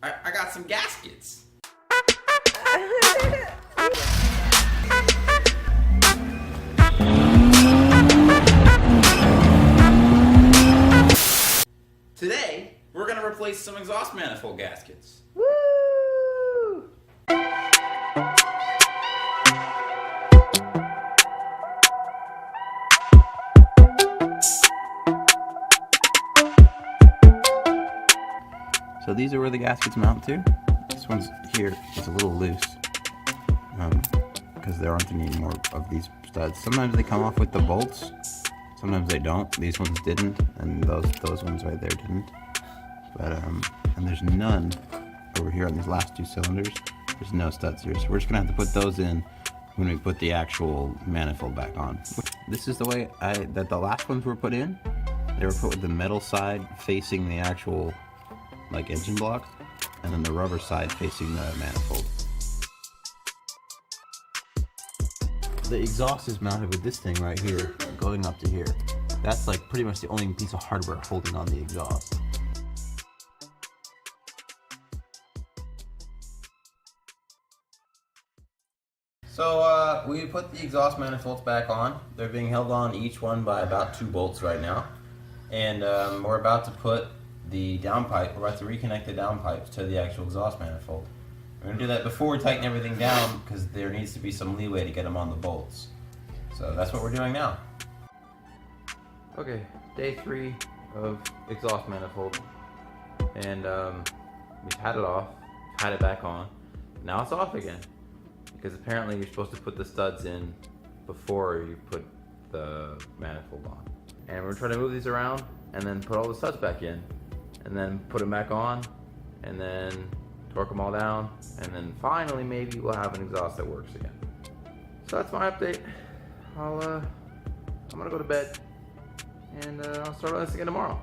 I got some gaskets. Today, we're gonna replace some exhaust manifold gaskets. Woo! So these are where the gaskets mount to. This one's here is a little loose because there aren't any more of these studs. Sometimes they come off with the bolts, sometimes they don't. These ones didn't, and those ones right there didn't. But and there's none over here on these last two cylinders. There's no studs here, so we're just gonna have to put those in when we put the actual manifold back on. This is the way that the last ones were put in. They were put with the metal side facing the actual engine block, and then the rubber side facing the manifold. The exhaust is mounted with this thing right here, going up to here. That's pretty much the only piece of hardware holding on the exhaust. So we put the exhaust manifolds back on. They're being held on each one by about 2 bolts right now. And we're about to put the downpipe, we're about to reconnect the downpipes to the actual exhaust manifold. We're going to do that before we tighten everything down because there needs to be some leeway to get them on the bolts. So that's what we're doing now. Okay, day 3 of exhaust manifold. And we've had it off, had it back on. Now it's off again. Because apparently you're supposed to put the studs in before you put the manifold on. And we're trying to move these around and then put all the studs back in. And then put them back on, and then torque them all down, and then finally maybe we'll have an exhaust that works again. So that's my update. I'm gonna go to bed, and I'll start on this again tomorrow.